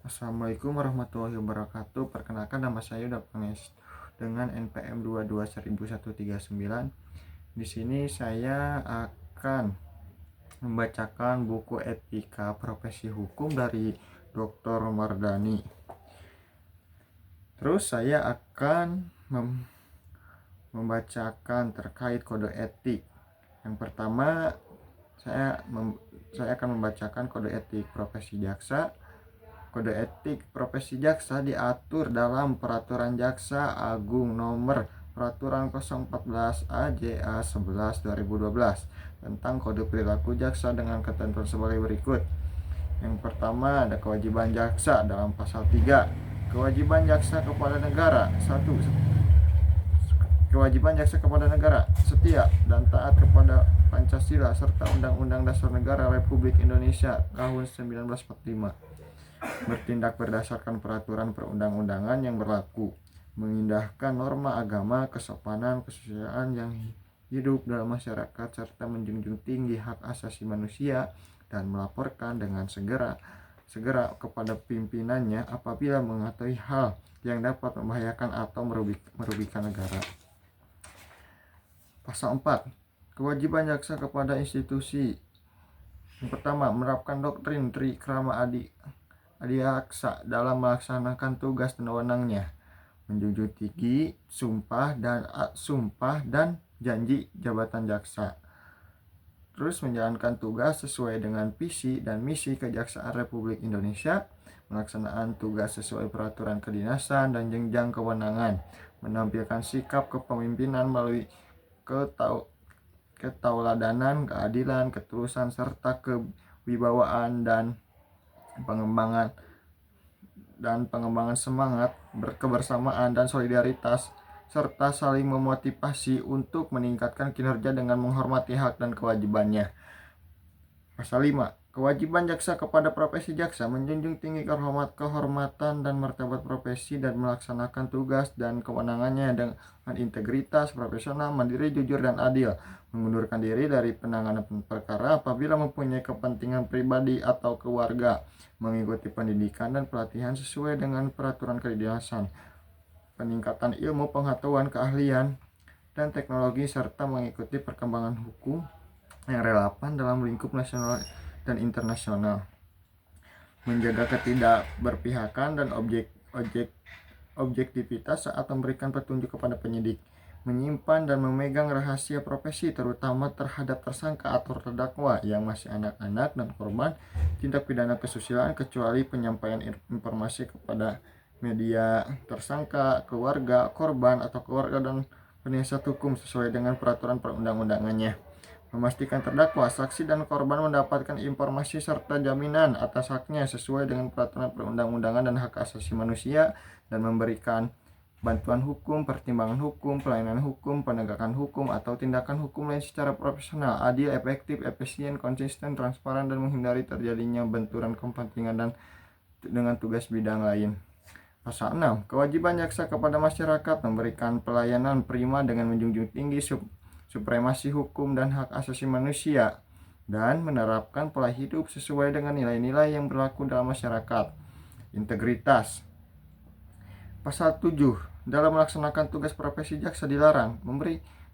Assalamualaikum warahmatullahi wabarakatuh. Perkenalkan, nama saya Uda Pangestu dengan NPM 22.139. Di sini saya akan membacakan buku Etika Profesi Hukum dari Dr. Mardani. Terus saya akan membacakan terkait kode etik. Yang pertama, saya akan membacakan kode etik profesi jaksa. Kode etik profesi jaksa diatur dalam Peraturan Jaksa Agung Nomor Peraturan 014 AJA 11 2012 tentang kode perilaku jaksa dengan ketentuan sebagai berikut. Yang pertama, ada kewajiban jaksa dalam pasal 3. Kewajiban jaksa kepada negara. 1. Kewajiban jaksa kepada negara setia dan taat kepada Pancasila serta Undang-Undang Dasar Negara Republik Indonesia tahun 1945. Bertindak berdasarkan peraturan perundang-undangan yang berlaku, mengindahkan norma agama, kesopanan, kesusilaan yang hidup dalam masyarakat, serta menjunjung tinggi hak asasi manusia, dan melaporkan dengan segera kepada pimpinannya apabila mengetahui hal yang dapat membahayakan atau merugikan negara. Pasal 4. Kewajiban jaksa kepada institusi. Yang pertama, menerapkan doktrin Trikrama Adiaksa dalam melaksanakan tugas dan wewenangnya, menjunjung tinggi sumpah dan janji jabatan jaksa. Terus menjalankan tugas sesuai dengan visi dan misi Kejaksaan Republik Indonesia, melaksanakan tugas sesuai peraturan kedinasan dan jenjang kewenangan, menampilkan sikap kepemimpinan melalui ketauladanan, keadilan, ketulusan, serta kewibawaan dan pengembangan semangat kebersamaan dan solidaritas, serta saling memotivasi untuk meningkatkan kinerja dengan menghormati hak dan kewajibannya. Pasal 5. Kewajiban jaksa kepada profesi jaksa menjunjung tinggi kehormatan dan martabat profesi dan melaksanakan tugas dan kewenangannya dengan integritas, profesional, mandiri, jujur, dan adil, mengundurkan diri dari penanganan perkara apabila mempunyai kepentingan pribadi atau keluarga, mengikuti pendidikan dan pelatihan sesuai dengan peraturan kedinasan, peningkatan ilmu pengetahuan, keahlian, dan teknologi, serta mengikuti perkembangan hukum yang relevan dalam lingkup nasional dan internasional, menjaga ketidakberpihakan dan objektivitas saat memberikan petunjuk kepada penyidik, menyimpan dan memegang rahasia profesi terutama terhadap tersangka atau terdakwa yang masih anak-anak dan korban tindak pidana kesusilaan kecuali penyampaian informasi kepada media tersangka, keluarga korban atau keluarga dan penasihat hukum sesuai dengan peraturan perundang-undangannya. Memastikan terdakwa, saksi, dan korban mendapatkan informasi serta jaminan atas haknya sesuai dengan peraturan perundang-undangan dan hak asasi manusia, dan memberikan bantuan hukum, pertimbangan hukum, pelayanan hukum, penegakan hukum, atau tindakan hukum lain secara profesional, adil, efektif, efisien, konsisten, transparan, dan menghindari terjadinya benturan kepentingan dan dengan tugas bidang lain. Pasal 6. Kewajiban jaksa kepada masyarakat memberikan pelayanan prima dengan menjunjung tinggi supremasi hukum dan hak asasi manusia, dan menerapkan pola hidup sesuai dengan nilai-nilai yang berlaku dalam masyarakat. Integritas. Pasal 7. Dalam melaksanakan tugas profesi jaksa dilarang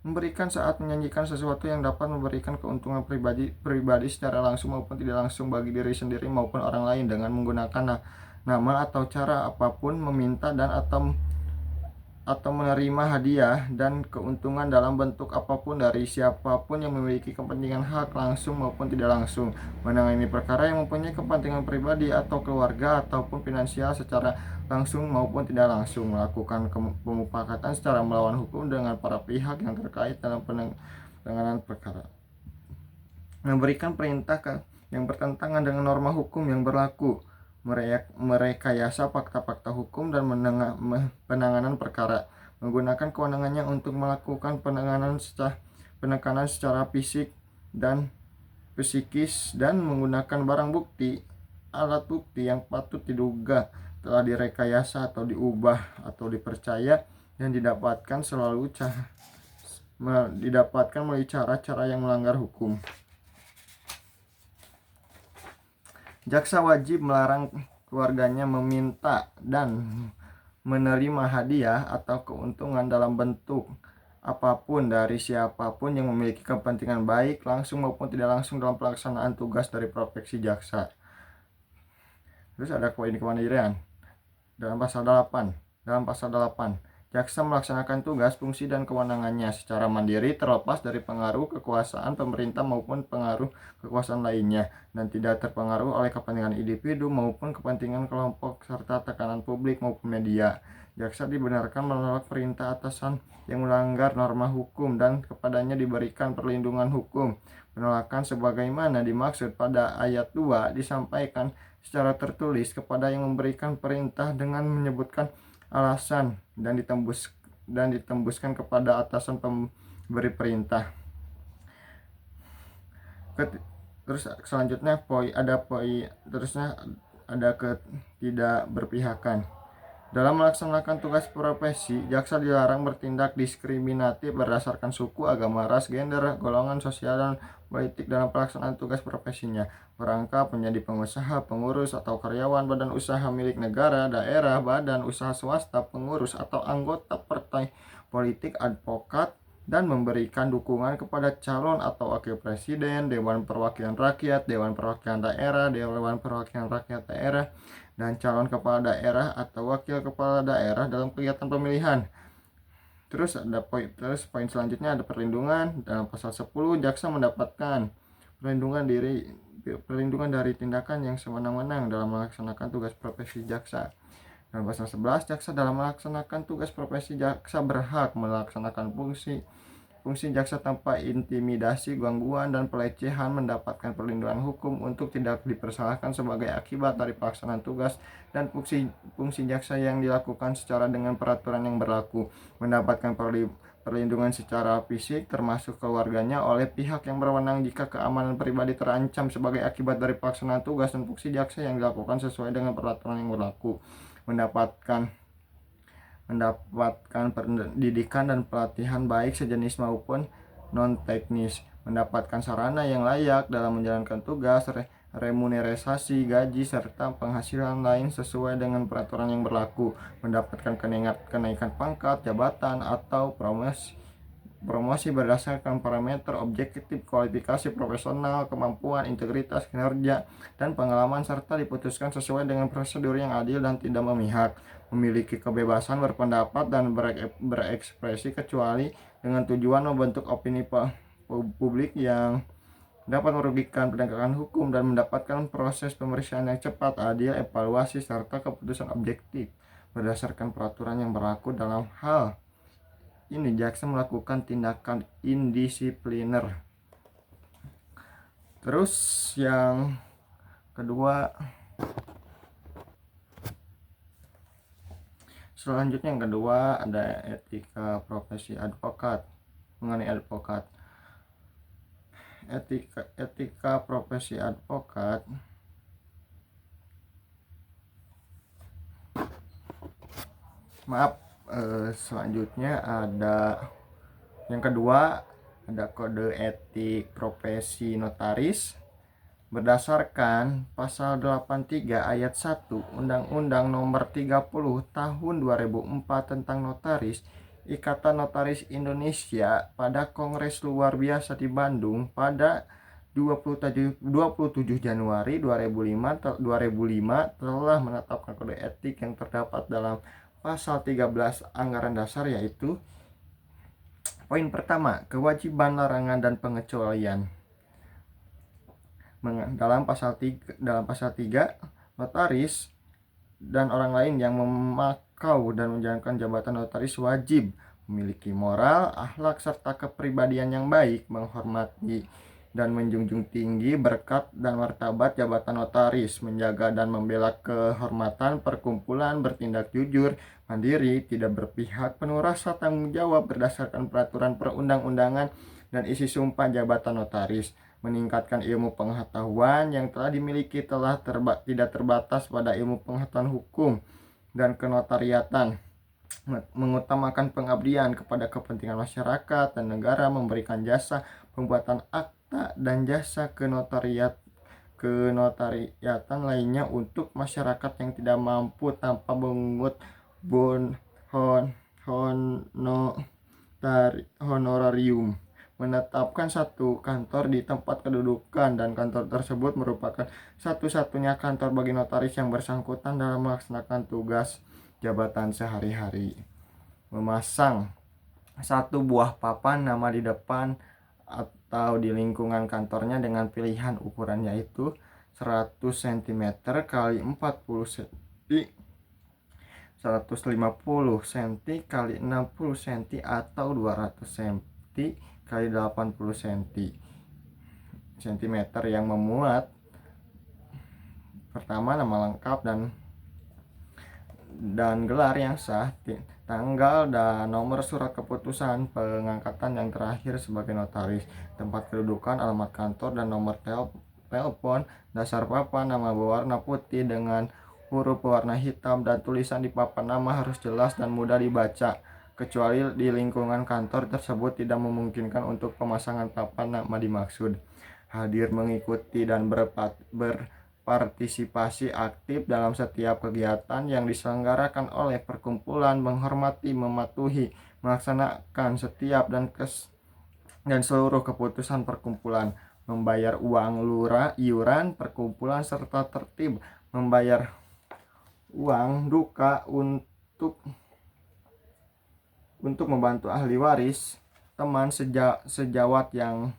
memberikan saat menyanyikan sesuatu yang dapat memberikan keuntungan pribadi secara langsung maupun tidak langsung bagi diri sendiri maupun orang lain dengan menggunakan nama atau cara apapun, meminta dan atau menerima hadiah dan keuntungan dalam bentuk apapun dari siapapun yang memiliki kepentingan hak langsung maupun tidak langsung, menangani perkara yang mempunyai kepentingan pribadi atau keluarga ataupun finansial secara langsung maupun tidak langsung, melakukan pemufakatan secara melawan hukum dengan para pihak yang terkait dalam penanganan perkara, memberikan perintah yang bertentangan dengan norma hukum yang berlaku, merekayasa fakta-fakta hukum dan penanganan perkara, menggunakan kewenangannya untuk melakukan penekanan secara fisik dan psikis, dan menggunakan barang bukti, alat bukti yang patut diduga telah direkayasa atau diubah atau dipercaya dan didapatkan melalui cara-cara yang melanggar hukum. Jaksa wajib melarang keluarganya meminta dan menerima hadiah atau keuntungan dalam bentuk apapun dari siapapun yang memiliki kepentingan baik langsung maupun tidak langsung dalam pelaksanaan tugas dari profesi jaksa. Terus ada poin kemandirian. Dalam pasal 8, jaksa melaksanakan tugas, fungsi, dan kewenangannya secara mandiri terlepas dari pengaruh kekuasaan pemerintah maupun pengaruh kekuasaan lainnya dan tidak terpengaruh oleh kepentingan individu maupun kepentingan kelompok serta tekanan publik maupun media. Jaksa dibenarkan menolak perintah atasan yang melanggar norma hukum dan kepadanya diberikan perlindungan hukum. Penolakan sebagaimana dimaksud pada ayat 2 disampaikan secara tertulis kepada yang memberikan perintah dengan menyebutkan alasan dan ditembuskan kepada atasan pemberi perintah. Terus selanjutnya ada ketidakberpihakan. Dalam melaksanakan tugas profesi, jaksa dilarang bertindak diskriminatif berdasarkan suku, agama, ras, gender, golongan sosial, dan politik dalam pelaksanaan tugas profesinya. Merangkap menjadi pengusaha, pengurus, atau karyawan badan usaha milik negara, daerah, badan usaha swasta, pengurus, atau anggota partai politik, advokat, dan memberikan dukungan kepada calon atau wakil presiden, Dewan Perwakilan Rakyat, Dewan Perwakilan Daerah, Dewan Perwakilan Rakyat Daerah, dan calon kepala daerah atau wakil kepala daerah dalam kegiatan pemilihan. Terus poin selanjutnya ada perlindungan. Dalam pasal 10, jaksa mendapatkan perlindungan dari tindakan yang sewenang-wenang dalam melaksanakan tugas profesi jaksa. Dalam pasal 11, jaksa dalam melaksanakan tugas profesi jaksa berhak melaksanakan fungsi jaksa tanpa intimidasi, gangguan, dan pelecehan, mendapatkan perlindungan hukum untuk tidak dipersalahkan sebagai akibat dari pelaksanaan tugas, dan fungsi jaksa yang dilakukan secara dengan peraturan yang berlaku, mendapatkan perlindungan secara fisik termasuk keluarganya oleh pihak yang berwenang jika keamanan pribadi terancam sebagai akibat dari pelaksanaan tugas dan fungsi jaksa yang dilakukan sesuai dengan peraturan yang berlaku, mendapatkan pendidikan dan pelatihan baik sejenis maupun non-teknis, mendapatkan sarana yang layak dalam menjalankan tugas, remunerasi, gaji, serta penghasilan lain sesuai dengan peraturan yang berlaku, mendapatkan kenaikan pangkat, jabatan, atau promosi berdasarkan parameter objektif kualifikasi profesional, kemampuan, integritas, kinerja, dan pengalaman, serta diputuskan sesuai dengan prosedur yang adil dan tidak memihak, memiliki kebebasan berpendapat dan berekspresi kecuali dengan tujuan membentuk opini publik yang dapat merugikan penegakan hukum, dan mendapatkan proses pemeriksaan yang cepat, adil, evaluasi, serta keputusan objektif berdasarkan peraturan yang berlaku. Dalam hal ini jaksa melakukan tindakan indisipliner. Terus yang kedua, selanjutnya yang kedua ada etika profesi advokat. Mengenai advokat, etika profesi advokat selanjutnya ada yang kedua, ada kode etik profesi notaris. Berdasarkan pasal 83 ayat 1 Undang-Undang Nomor 30 Tahun 2004 tentang Notaris, Ikatan Notaris Indonesia pada Kongres Luar Biasa di Bandung pada 27 Januari 2005 telah menetapkan kode etik yang terdapat dalam pasal 13 Anggaran Dasar, yaitu poin pertama, kewajiban, larangan, dan pengecualian. Dalam pasal 3, notaris dan orang lain yang memakau dan menjalankan jabatan notaris wajib memiliki moral, akhlak, serta kepribadian yang baik, menghormati dan menjunjung tinggi berkat dan martabat jabatan notaris, menjaga dan membela kehormatan perkumpulan, bertindak jujur, mandiri, tidak berpihak, penuh rasa tanggung jawab berdasarkan peraturan perundang-undangan dan isi sumpah jabatan notaris, meningkatkan ilmu pengetahuan yang telah dimiliki tidak terbatas pada ilmu pengetahuan hukum dan kenotariatan, mengutamakan pengabdian kepada kepentingan masyarakat dan negara, memberikan jasa pembuatan akta dan jasa kenotariatan lainnya untuk masyarakat yang tidak mampu tanpa mengut bon hon honorarium. Menetapkan satu kantor di tempat kedudukan, dan kantor tersebut merupakan satu-satunya kantor bagi notaris yang bersangkutan dalam melaksanakan tugas jabatan sehari-hari. Memasang satu buah papan nama di depan atau di lingkungan kantornya dengan pilihan ukuran yaitu 100 cm kali 40 cm, 150 cm kali 60 cm, atau 200 cm kali 80 cm yang memuat pertama nama lengkap dan gelar yang sah, tanggal dan nomor surat keputusan pengangkatan yang terakhir sebagai notaris, tempat kedudukan, alamat kantor, dan nomor telepon. Dasar papan nama berwarna putih dengan huruf berwarna hitam, dan tulisan di papan nama harus jelas dan mudah dibaca, kecuali di lingkungan kantor tersebut tidak memungkinkan untuk pemasangan papan nama dimaksud. Hadir mengikuti dan berpartisipasi aktif dalam setiap kegiatan yang diselenggarakan oleh perkumpulan, menghormati, mematuhi, melaksanakan setiap dan seluruh keputusan perkumpulan, membayar uang iuran perkumpulan, serta tertib membayar uang duka untuk membantu ahli waris, teman sejawat yang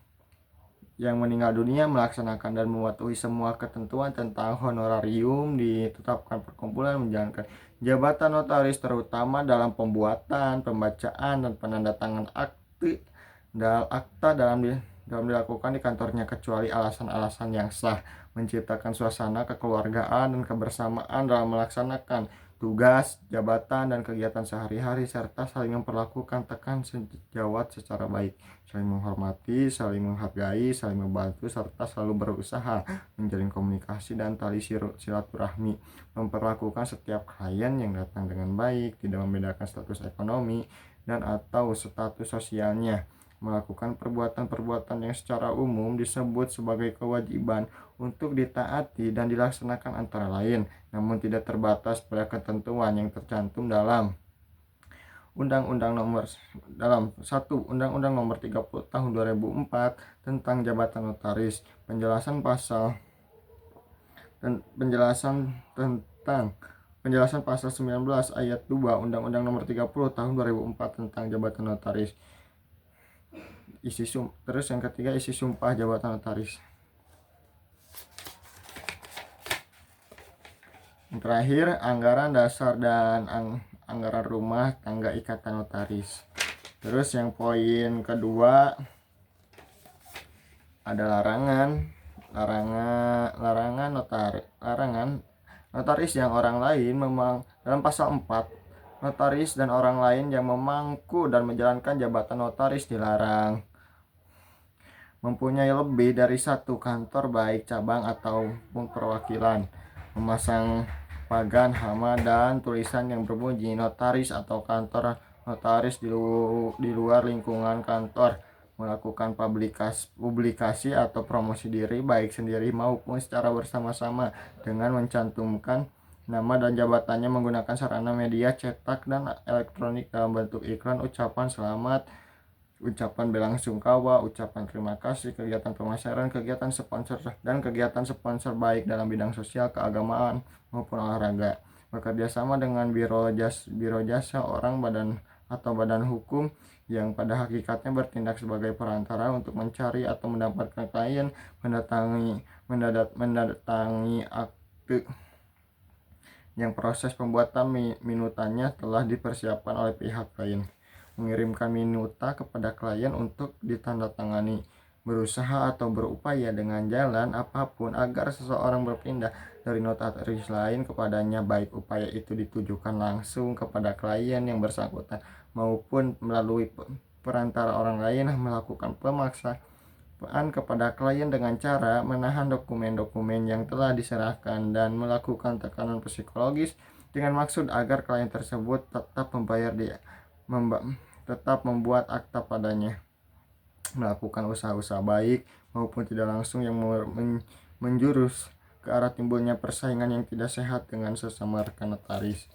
meninggal dunia, melaksanakan dan mematuhi semua ketentuan tentang honorarium ditetapkan perkumpulan, menjalankan jabatan notaris terutama dalam pembuatan, pembacaan, dan penandatangan akta dalam dilakukan di kantornya kecuali alasan-alasan yang sah, menciptakan suasana kekeluargaan dan kebersamaan dalam melaksanakan tugas, jabatan, dan kegiatan sehari-hari, serta saling memperlakukan tekan sejawat secara baik, saling menghormati, saling menghargai, saling membantu, serta selalu berusaha menjalin komunikasi dan tali silaturahmi, memperlakukan setiap klien yang datang dengan baik, tidak membedakan status ekonomi dan atau status sosialnya, melakukan perbuatan-perbuatan yang secara umum disebut sebagai kewajiban untuk ditaati dan dilaksanakan antara lain, namun tidak terbatas pada ketentuan yang tercantum dalam Undang-Undang Nomor 30 Tahun 2004 tentang Jabatan Notaris, penjelasan pasal 19 ayat 2 Undang-Undang Nomor 30 Tahun 2004 tentang Jabatan Notaris. Terus yang ketiga, isi sumpah jabatan notaris. Yang terakhir, anggaran dasar dan anggaran rumah tangga ikatan notaris. Terus yang poin kedua ada larangan notaris yang orang lain dalam pasal 4, notaris dan orang lain yang memangku dan menjalankan jabatan notaris dilarang mempunyai lebih dari satu kantor baik cabang ataupun perwakilan, memasang pagan, hama, dan tulisan yang berbunyi notaris atau kantor notaris di luar lingkungan kantor, melakukan publikasi atau promosi diri baik sendiri maupun secara bersama-sama dengan mencantumkan nama dan jabatannya menggunakan sarana media cetak dan elektronik dalam bentuk iklan, ucapan selamat, ucapan bela-sungkawa, ucapan terima kasih, kegiatan pemasaran, kegiatan sponsor baik dalam bidang sosial, keagamaan maupun olahraga. Bekerja sama dengan biro jasa orang, badan hukum yang pada hakikatnya bertindak sebagai perantara untuk mencari atau mendapatkan klien, mendatangi akte yang proses pembuatan minutannya telah dipersiapkan oleh pihak klien, mengirimkan minuta kepada klien untuk ditandatangani, berusaha atau berupaya dengan jalan apapun agar seseorang berpindah dari notaris lain kepadanya, baik upaya itu ditujukan langsung kepada klien yang bersangkutan maupun melalui perantara orang lain, melakukan pemaksaan kepada klien dengan cara menahan dokumen-dokumen yang telah diserahkan dan melakukan tekanan psikologis dengan maksud agar klien tersebut tetap membuat akta padanya, melakukan usaha-usaha baik maupun tidak langsung yang menjurus ke arah timbulnya persaingan yang tidak sehat dengan sesama rekan notaris.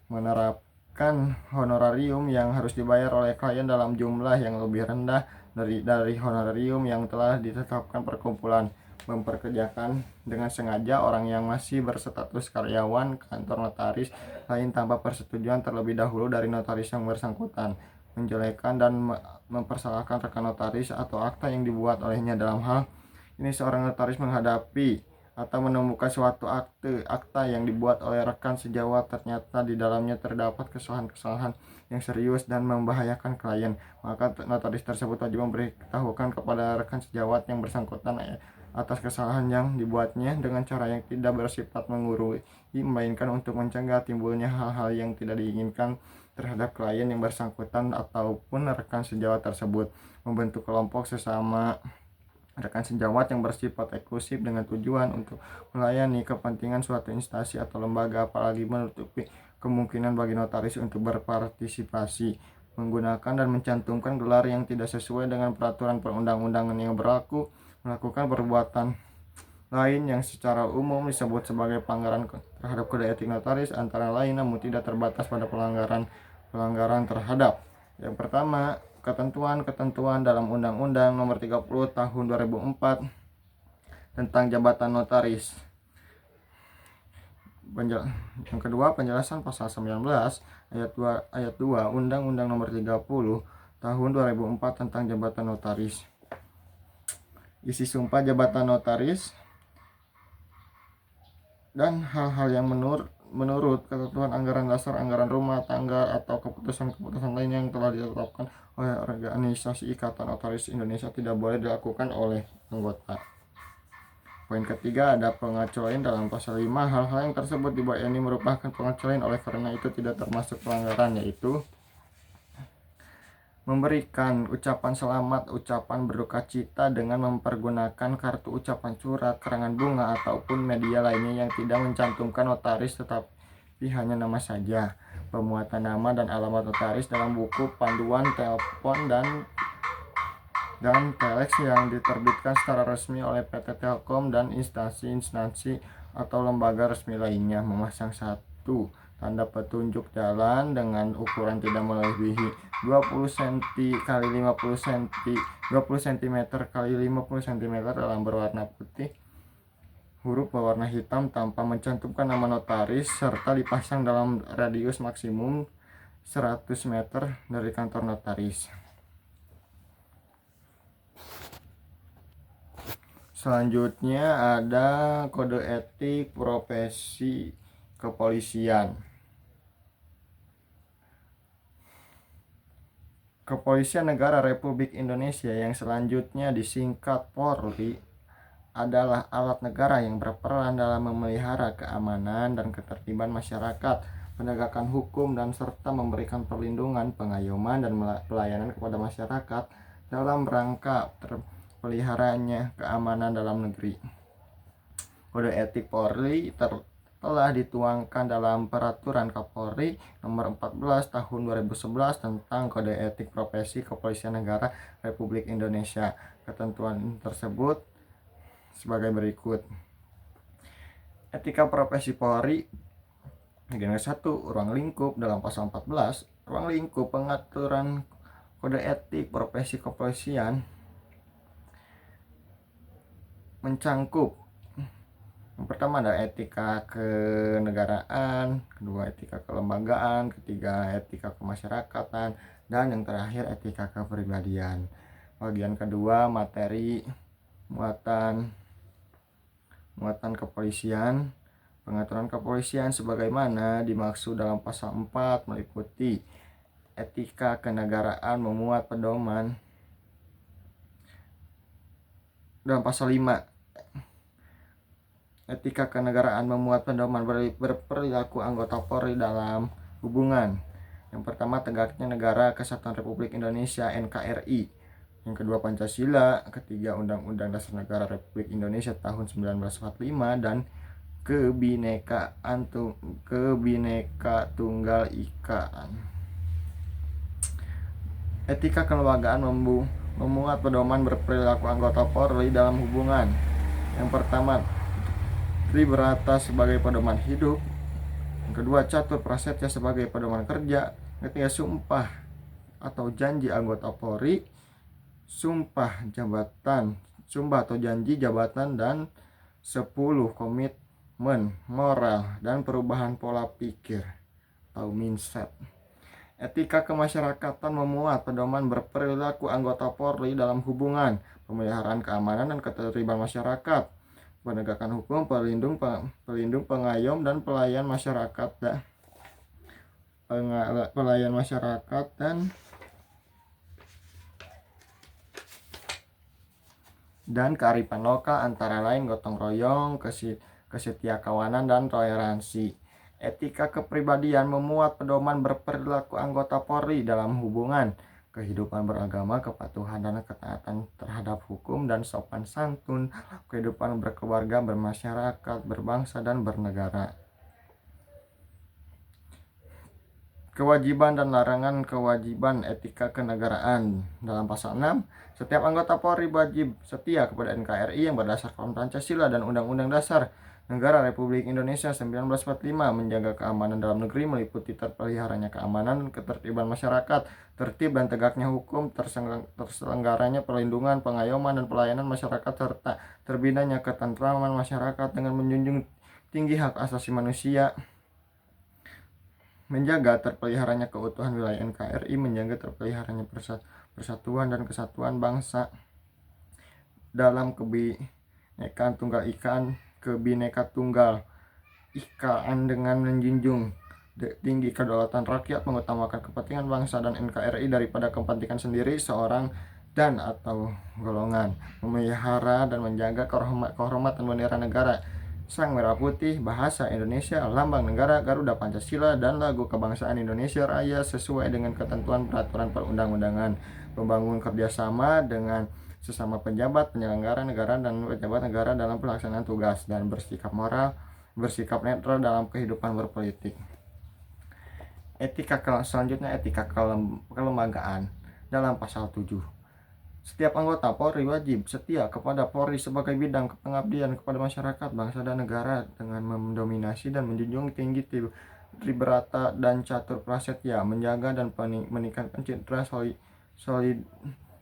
Menerapkan honorarium yang harus dibayar oleh klien dalam jumlah yang lebih rendah dari honorarium yang telah ditetapkan perkumpulan. Memperkerjakan dengan sengaja orang yang masih berstatus karyawan kantor notaris lain tanpa persetujuan terlebih dahulu dari notaris yang bersangkutan. Menjelekkan dan mempersalahkan rekan notaris atau akta yang dibuat olehnya. Dalam hal ini seorang notaris menghadapi atau menemukan suatu akta yang dibuat oleh rekan sejawat ternyata di dalamnya terdapat kesalahan-kesalahan yang serius dan membahayakan klien, maka notaris tersebut wajib memberitahukan kepada rekan sejawat yang bersangkutan atas kesalahan yang dibuatnya dengan cara yang tidak bersifat menggurui, melainkan untuk mencegah timbulnya hal-hal yang tidak diinginkan terhadap klien yang bersangkutan ataupun rekan sejawat tersebut. Membentuk kelompok sesama rekan sejawat yang bersifat eksklusif dengan tujuan untuk melayani kepentingan suatu instansi atau lembaga, apalagi menutupi kemungkinan bagi notaris untuk berpartisipasi, menggunakan dan mencantumkan gelar yang tidak sesuai dengan peraturan perundang-undangan yang berlaku, melakukan perbuatan lain yang secara umum disebut sebagai pelanggaran terhadap kode etik notaris, antara lain namun tidak terbatas pada pelanggaran terhadap yang pertama, ketentuan-ketentuan dalam Undang-Undang Nomor 30 Tahun 2004 tentang jabatan notaris. Yang kedua, penjelasan pasal 19 ayat 2 Undang-Undang Nomor 30 Tahun 2004 tentang jabatan notaris. Isi sumpah jabatan notaris dan hal-hal yang menurut ketentuan anggaran dasar, anggaran rumah tangga, atau keputusan-keputusan lain yang telah ditetapkan oleh organisasi Ikatan Notaris Indonesia tidak boleh dilakukan oleh anggota. Poin ketiga, ada pengecualian dalam pasal 5. Hal-hal yang tersebut di bawah ini merupakan pengecualian, oleh karena itu tidak termasuk pelanggaran, yaitu memberikan ucapan selamat, ucapan berduka cita dengan mempergunakan kartu ucapan surat, karangan bunga, ataupun media lainnya yang tidak mencantumkan notaris tetapi hanya nama saja. Pemuatan nama dan alamat notaris dalam buku panduan telepon dan telex yang diterbitkan secara resmi oleh PT Telkom dan instansi-instansi atau lembaga resmi lainnya. Memasang satu tanda petunjuk jalan dengan ukuran tidak melebihi 20 cm kali 50 cm 20 cm kali 50 cm dalam berwarna putih, huruf berwarna hitam tanpa mencantumkan nama notaris, serta dipasang dalam radius maksimum 100 meter dari kantor notaris. Selanjutnya ada kode etik profesi kepolisian. Kepolisian Negara Republik Indonesia yang selanjutnya disingkat Polri adalah alat negara yang berperan dalam memelihara keamanan dan ketertiban masyarakat, penegakan hukum, dan serta memberikan perlindungan, pengayoman, dan pelayanan kepada masyarakat dalam rangka terpeliharaannya keamanan dalam negeri. Kode etik Polri telah dituangkan dalam Peraturan Kapolri Nomor 14 Tahun 2011 tentang Kode Etik Profesi Kepolisian Negara Republik Indonesia. Ketentuan tersebut sebagai berikut. Etika profesi Polri. Bagian 1, ruang lingkup dalam pasal 14. Ruang lingkup pengaturan kode etik profesi kepolisian mencangkup yang pertama ada etika kenegaraan, kedua etika kelembagaan, ketiga etika kemasyarakatan, dan yang terakhir etika kepribadian. Bagian kedua, materi muatan kepolisian. Pengaturan kepolisian sebagaimana dimaksud dalam pasal 4 meliputi etika kenegaraan memuat pedoman dalam pasal 5. Etika kenegaraan memuat pedoman berperilaku anggota Polri dalam hubungan. Yang pertama, tegaknya Negara Kesatuan Republik Indonesia NKRI. Yang kedua, Pancasila. Ketiga, Undang-Undang Dasar Negara Republik Indonesia tahun 1945 dan Kebineka Tunggal Ikaan. Etika kelembagaan memuat pedoman berperilaku anggota Polri dalam hubungan. Yang pertama, Tribrata sebagai pedoman hidup. Yang kedua, Catur Prasetya sebagai pedoman kerja. Ketiga, sumpah atau janji anggota Polri, sumpah atau janji jabatan, dan 10 komitmen moral dan perubahan pola pikir atau mindset. Etika kemasyarakatan memuat pedoman berperilaku anggota Polri dalam hubungan pemeliharaan keamanan dan ketertiban masyarakat, penegakan hukum, pelindung, pengayom, dan pelayan masyarakat dan kearifan lokal, antara lain gotong royong, kesetiakawanan, dan toleransi. Etika kepribadian memuat pedoman berperilaku anggota Polri dalam hubungan kehidupan beragama, kepatuhan dan ketaatan terhadap hukum, dan sopan santun, kehidupan berkeluarga, bermasyarakat, berbangsa, dan bernegara. Kewajiban dan larangan kewajiban etika kenegaraan. Dalam pasal 6, setiap anggota Polri wajib setia kepada NKRI yang berdasarkan Pancasila dan Undang-Undang Dasar Negara Republik Indonesia 1945, menjaga keamanan dalam negeri meliputi terpeliharanya keamanan dan ketertiban masyarakat, tertib dan tegaknya hukum, terselenggaranya perlindungan, pengayoman, dan pelayanan masyarakat, serta terbinanya ketentraman masyarakat dengan menjunjung tinggi hak asasi manusia, menjaga terpeliharanya keutuhan wilayah NKRI, menjaga terpeliharanya persatuan dan kesatuan bangsa dalam kebinekaan tunggal ikaan dengan menjunjung tinggi kedaulatan rakyat, mengutamakan kepentingan bangsa dan NKRI daripada kepentingan sendiri, seorang dan atau golongan, memelihara dan menjaga kehormatan bendera negara, sang merah putih, bahasa Indonesia, lambang negara, Garuda Pancasila, dan lagu kebangsaan Indonesia Raya sesuai dengan ketentuan peraturan perundang-undangan, membangun kerjasama dengan sesama pejabat, penyelenggara negara, dan pejabat negara dalam pelaksanaan tugas, dan bersikap netral dalam kehidupan berpolitik. Selanjutnya, etika kelembagaan. Dalam pasal 7, setiap anggota Polri wajib setia kepada Polri sebagai bidang pengabdian kepada masyarakat, bangsa, dan negara dengan mendominasi dan menjunjung tinggi Tribrata dan Catur Prasetya, menjaga dan meningkatkan citra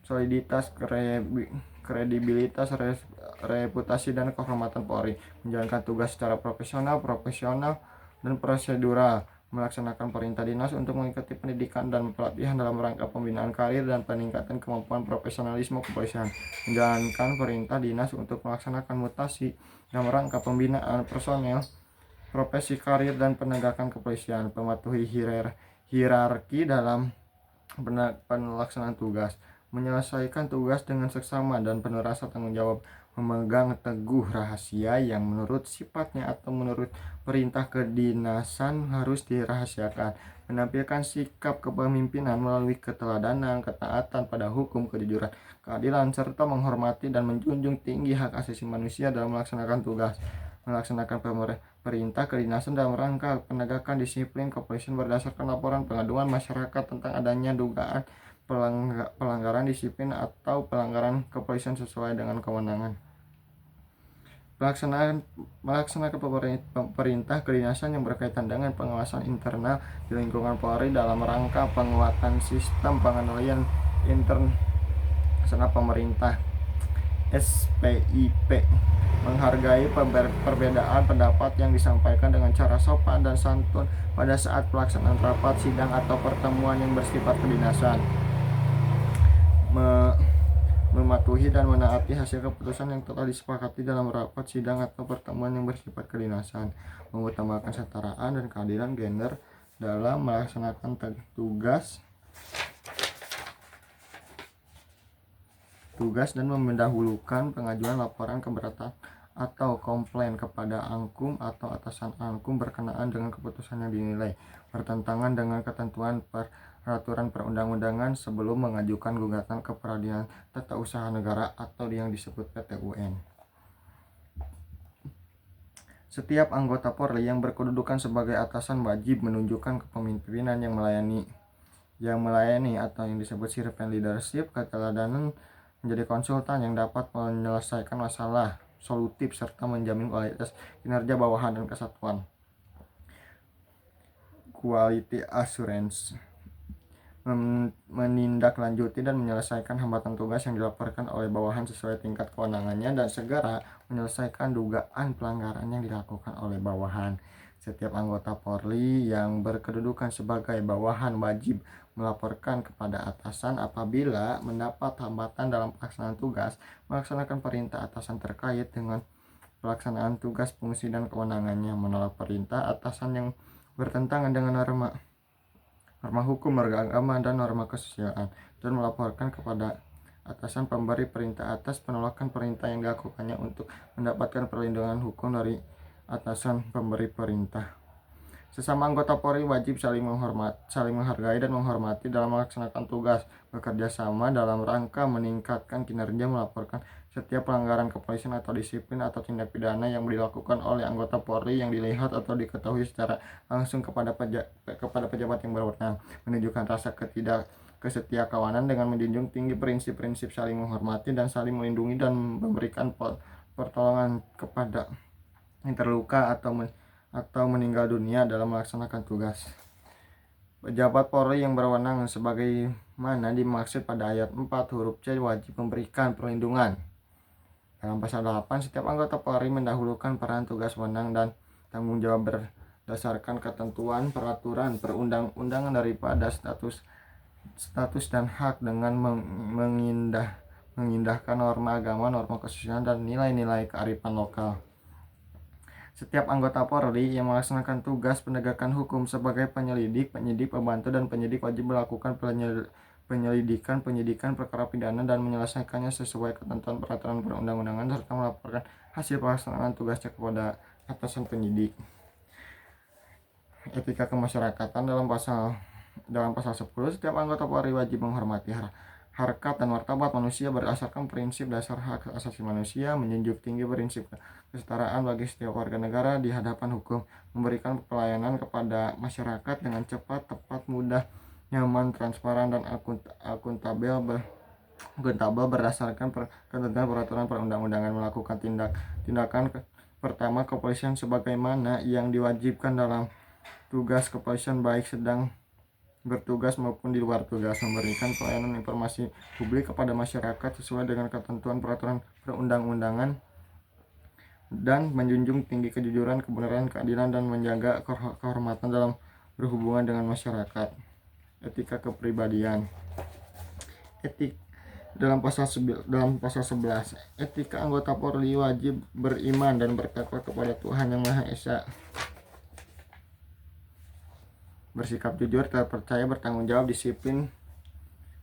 soliditas, kredibilitas, reputasi, dan kehormatan Polri, menjalankan tugas secara profesional, dan prosedural, melaksanakan perintah dinas untuk mengikuti pendidikan dan pelatihan dalam rangka pembinaan karir dan peningkatan kemampuan profesionalisme kepolisian, menjalankan perintah dinas untuk melaksanakan mutasi dalam rangka pembinaan personel, profesi karir, dan penegakan kepolisian, mematuhi hierarki dalam pelaksanaan tugas, menyelesaikan tugas dengan seksama dan penuh rasa tanggung jawab, memegang teguh rahasia yang menurut sifatnya atau menurut perintah kedinasan harus dirahasiakan, menampilkan sikap kepemimpinan melalui keteladanan, ketaatan pada hukum, kejujuran, keadilan, serta menghormati dan menjunjung tinggi hak asasi manusia dalam melaksanakan tugas, melaksanakan perintah kedinasan dalam rangka penegakan disiplin kepolisian berdasarkan laporan pengaduan masyarakat tentang adanya dugaan pelanggaran disiplin atau pelanggaran kepolisian sesuai dengan kewenangan. Melaksanakan perintah kedinasan yang berkaitan dengan pengawasan internal di lingkungan Polri dalam rangka penguatan sistem pengendalian internal pemerintah SPIP, menghargai perbedaan pendapat yang disampaikan dengan cara sopan dan santun pada saat pelaksanaan rapat, sidang, atau pertemuan yang bersifat kedinasan, mematuhi dan menaati hasil keputusan yang telah disepakati dalam rapat, sidang, atau pertemuan yang bersifat kedinasan, mengutamakan kesetaraan dan keadilan gender dalam melaksanakan tugas dan mendahulukan pengajuan laporan keberatan atau komplain kepada Angkum atau atasan Angkum berkenaan dengan keputusan yang dinilai bertentangan dengan ketentuan peraturan perundang-undangan sebelum mengajukan gugatan ke Peradilan Tata Usaha Negara atau yang disebut PT-UN. Setiap anggota Polri yang berkedudukan sebagai atasan wajib menunjukkan kepemimpinan yang melayani atau yang disebut servant leadership, keteladanan, menjadi konsultan yang dapat menyelesaikan masalah solutif serta menjamin kualitas kinerja bawahan dan kesatuan. Quality assurance menindaklanjuti dan menyelesaikan hambatan tugas yang dilaporkan oleh bawahan sesuai tingkat kewenangannya dan segera menyelesaikan dugaan pelanggaran yang dilakukan oleh bawahan. Setiap anggota Polri yang berkedudukan sebagai bawahan wajib melaporkan kepada atasan apabila mendapat hambatan dalam pelaksanaan tugas, melaksanakan perintah atasan terkait dengan pelaksanaan tugas, fungsi, dan kewenangannya, menolak perintah atasan yang bertentangan dengan norma hukum, marga agama, dan norma kesusilaan, dan melaporkan kepada atasan pemberi perintah atas penolakan perintah yang dilakukannya untuk mendapatkan perlindungan hukum dari atasan pemberi perintah. Sesama anggota Polri wajib saling menghargai dan menghormati dalam melaksanakan tugas, bekerja sama dalam rangka meningkatkan kinerja, melaporkan setiap pelanggaran kepolisian atau disiplin atau tindak pidana yang dilakukan oleh anggota Polri yang dilihat atau diketahui secara langsung kepada pejabat yang berwenang, menunjukkan rasa kesetiakawanan dengan menjunjung tinggi prinsip-prinsip saling menghormati dan saling melindungi dan memberikan pertolongan kepada yang terluka atau meninggal dunia dalam melaksanakan tugas. Pejabat Polri yang berwenang sebagaimana dimaksud pada ayat 4 huruf C wajib memberikan perlindungan. Dalam pasal 8, setiap anggota Polri mendahulukan peran, tugas, wewenang, dan tanggung jawab berdasarkan ketentuan peraturan perundang-undangan daripada status dan hak dengan mengindahkan norma agama, norma kesusilaan, dan nilai-nilai kearifan lokal. Setiap anggota Polri yang melaksanakan tugas penegakan hukum sebagai penyelidik, penyidik, pembantu, dan penyidik wajib melakukan penyidikan perkara pidana dan menyelesaikannya sesuai ketentuan peraturan perundang-undangan serta melaporkan hasil pelaksanaan tugasnya kepada atasan penyidik. Etika kemasyarakatan dalam pasal 10, setiap anggota Polri wajib menghormati harkat dan martabat manusia berdasarkan prinsip dasar hak asasi manusia, menjunjung tinggi prinsip kesetaraan bagi setiap warga negara di hadapan hukum, memberikan pelayanan kepada masyarakat dengan cepat, tepat, mudah, nyaman, transparan, dan akuntabel berdasarkan ketentuan peraturan perundang-undangan, melakukan tindakan pertama kepolisian sebagaimana yang diwajibkan dalam tugas kepolisian baik sedang bertugas maupun di luar tugas, memberikan pelayanan informasi publik kepada masyarakat sesuai dengan ketentuan peraturan perundang-undangan, dan menjunjung tinggi kejujuran, kebenaran, keadilan, dan menjaga kehormatan dalam berhubungan dengan masyarakat. Etika kepribadian. Dalam pasal 11, etika anggota Polri wajib beriman dan bertakwa kepada Tuhan Yang Maha Esa, bersikap jujur, terpercaya, bertanggung jawab, disiplin,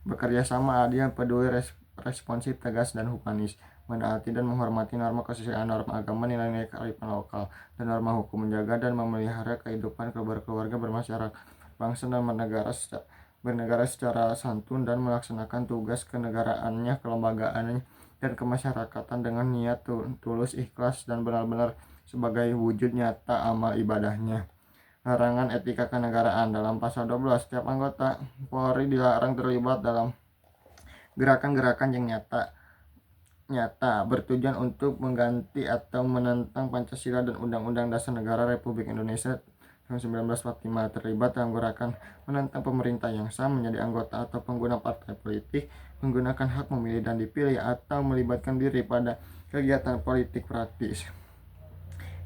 bekerja sama, adil, peduli, responsif, tegas, dan humanis, menaati dan menghormati norma kesusilaan, norma agama, nilai-nilai kearifan lokal, dan norma hukum, menjaga dan memelihara kehidupan berkeluarga, bermasyarakat, bangsa, dan bernegara secara santun, dan melaksanakan tugas kenegaraannya, kelembagaannya, dan kemasyarakatan dengan niat tulus, ikhlas, dan benar-benar sebagai wujud nyata amal ibadahnya. Larangan etika kenegaraan. Dalam pasal 12, setiap anggota Polri dilarang terlibat dalam gerakan-gerakan yang nyata bertujuan untuk mengganti atau menentang Pancasila dan Undang-Undang Dasar Negara Republik Indonesia tahun 1945, terlibat dalam gerakan menentang pemerintah yang sah, menjadi anggota atau pengguna partai politik, menggunakan hak memilih dan dipilih, atau melibatkan diri pada kegiatan politik praktis.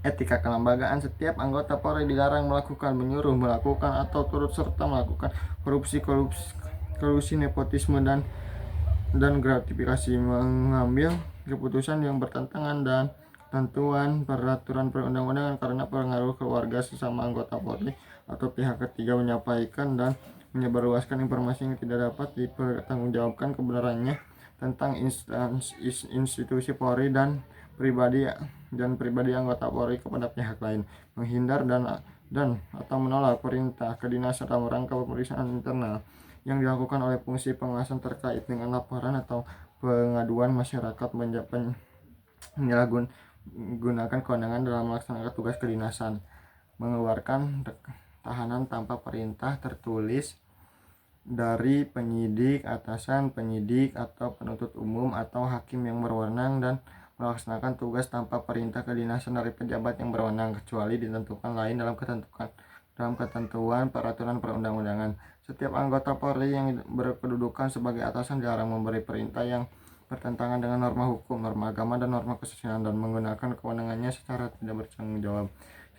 Etika kelembagaan. Setiap anggota Polri dilarang melakukan, menyuruh, melakukan, atau turut serta melakukan kolusi, nepotisme, dan gratifikasi, mengambil keputusan yang bertentangan dan ketentuan peraturan perundang-undangan karena pengaruh keluarga sesama anggota Polri atau pihak ketiga, menyampaikan dan menyebarluaskan informasi yang tidak dapat dipertanggungjawabkan kebenarannya tentang institusi Polri dan pribadi anggota Polri kepada pihak lain, menghindar dan atau menolak perintah kedinasan dalam rangka pemeriksaan internal yang dilakukan oleh fungsi pengawasan terkait dengan laporan atau pengaduan masyarakat, menyalahgunakan kewenangan dalam melaksanakan tugas kedinasan, mengeluarkan tahanan tanpa perintah tertulis dari penyidik, atasan penyidik, atau penuntut umum atau hakim yang berwenang, dan melaksanakan tugas tanpa perintah kedinasan dari pejabat yang berwenang kecuali ditentukan lain dalam ketentuan peraturan perundang-undangan. Setiap anggota Polri yang berkedudukan sebagai atasan dilarang memberi perintah yang bertentangan dengan norma hukum, norma agama, dan norma kesusilaan dan menggunakan kewenangannya secara tidak bertanggung jawab.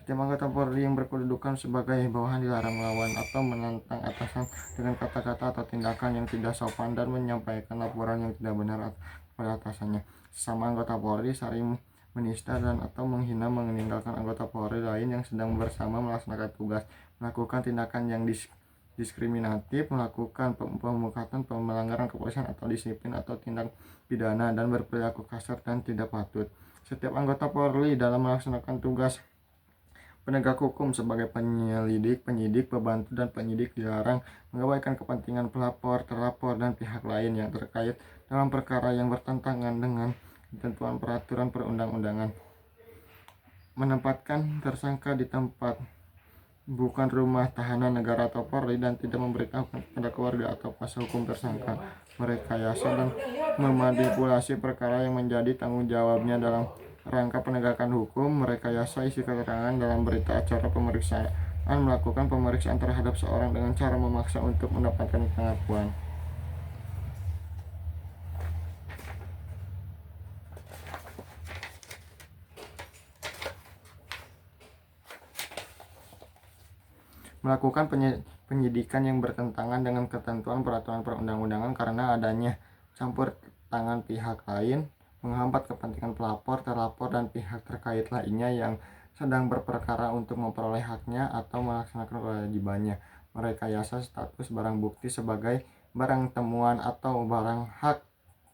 Setiap anggota Polri yang berkedudukan sebagai bawahan dilarang melawan atau menantang atasan dengan kata-kata atau tindakan yang tidak sopan dan menyampaikan laporan yang tidak benar pada atasannya. Sesama anggota Polri saling menista dan atau menghina, meninggalkan anggota Polri lain yang sedang bersama melaksanakan tugas, melakukan tindakan yang diskriminatif, melakukan pemufakatan, pelanggaran kepolisian atau disiplin atau tindak pidana, dan berperilaku kasar dan tidak patut. Setiap anggota Polri dalam melaksanakan tugas penegak hukum sebagai penyelidik, penyidik, pembantu, dan penyidik dilarang mengabaikan kepentingan pelapor, terlapor, dan pihak lain yang terkait dalam perkara yang bertentangan dengan ketentuan peraturan perundang-undangan. Menempatkan tersangka di tempat bukan rumah tahanan negara atau Polri dan tidak memberitahukan kepada keluarga atau kuasa hukum tersangka, merekayasa dan memanipulasi perkara yang menjadi tanggung jawabnya dalam rangka penegakan hukum, merekayasa isi keterangan dalam berita acara pemeriksaan, melakukan pemeriksaan terhadap seorang dengan cara memaksa untuk mendapatkan pengakuan. Melakukan penyidikan yang bertentangan dengan ketentuan peraturan perundang-undangan karena adanya campur tangan pihak lain, menghambat kepentingan pelapor, terlapor, dan pihak terkait lainnya yang sedang berperkara untuk memperoleh haknya atau melaksanakan kewajibannya, merekayasa status barang bukti sebagai barang temuan atau barang hak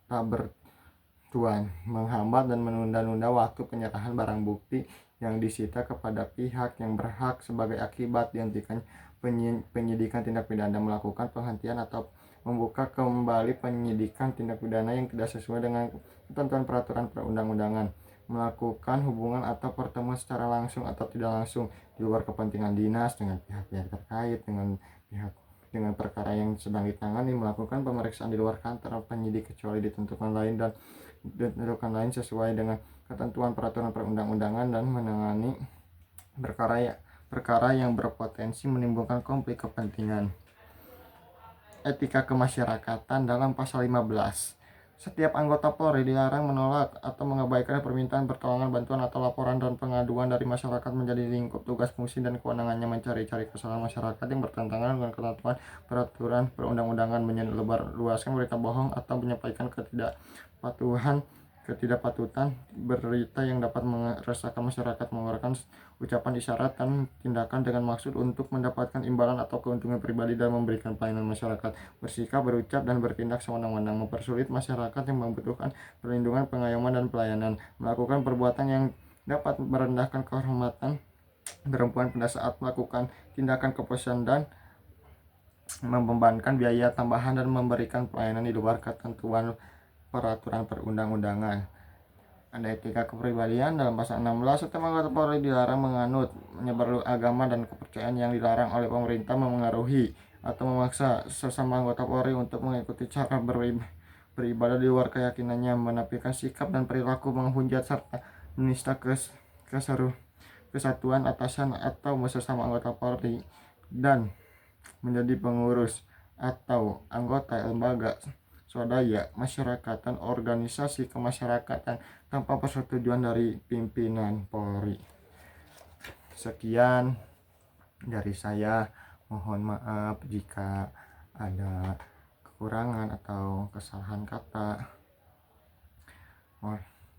tak bertuan, menghambat dan menunda-nunda waktu penyerahan barang bukti yang disita kepada pihak yang berhak sebagai akibat dihentikan penyidikan tindak pidana, melakukan penghentian atau membuka kembali penyidikan tindak pidana yang tidak sesuai dengan ketentuan peraturan perundang-undangan, melakukan hubungan atau pertemuan secara langsung atau tidak langsung di luar kepentingan dinas dengan pihak-pihak terkait dengan perkara yang sedang ditangani, melakukan pemeriksaan di luar kantor penyidik kecuali ditentukan lain sesuai dengan ketentuan peraturan perundang-undangan, dan menangani perkara yang berpotensi menimbulkan konflik kepentingan. Etika kemasyarakatan dalam pasal 15. Setiap anggota Polri dilarang menolak atau mengabaikan permintaan pertolongan, bantuan, atau laporan dan pengaduan dari masyarakat menjadi lingkup tugas, fungsi, dan kewenangannya mencari-cari kesalahan masyarakat yang bertentangan dengan ketentuan peraturan perundang-undangan, menyebarluaskan berita bohong atau menyampaikan ketidakpatutan berita yang dapat meresahkan masyarakat, mengeluarkan ucapan, isyarat, dan tindakan dengan maksud untuk mendapatkan imbalan atau keuntungan pribadi dan memberikan pelayanan masyarakat, bersikap, berucap, dan bertindak sewenang-wenang, mempersulit masyarakat yang membutuhkan perlindungan, pengayoman, dan pelayanan, melakukan perbuatan yang dapat merendahkan kehormatan perempuan pada saat melakukan tindakan kepolisian dan membebankan biaya tambahan dan memberikan pelayanan di luar ketentuan peraturan perundang-undangan. Ada etika kepribadian dalam pasal 16. Setiap anggota Polri dilarang menganut, menyebar agama dan kepercayaan yang dilarang oleh pemerintah, memengaruhi atau memaksa sesama anggota Polri untuk mengikuti cara beribadah di luar keyakinannya, menafikan sikap dan perilaku menghujat serta menista kesatuan atasan atau sesama anggota Polri, dan menjadi pengurus atau anggota lembaga swadaya masyarakatan, organisasi kemasyarakatan tanpa persetujuan dari pimpinan Polri. Sekian dari saya, mohon maaf jika ada kekurangan atau kesalahan kata,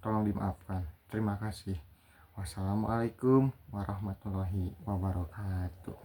tolong dimaafkan. Terima kasih. Wassalamualaikum warahmatullahi wabarakatuh.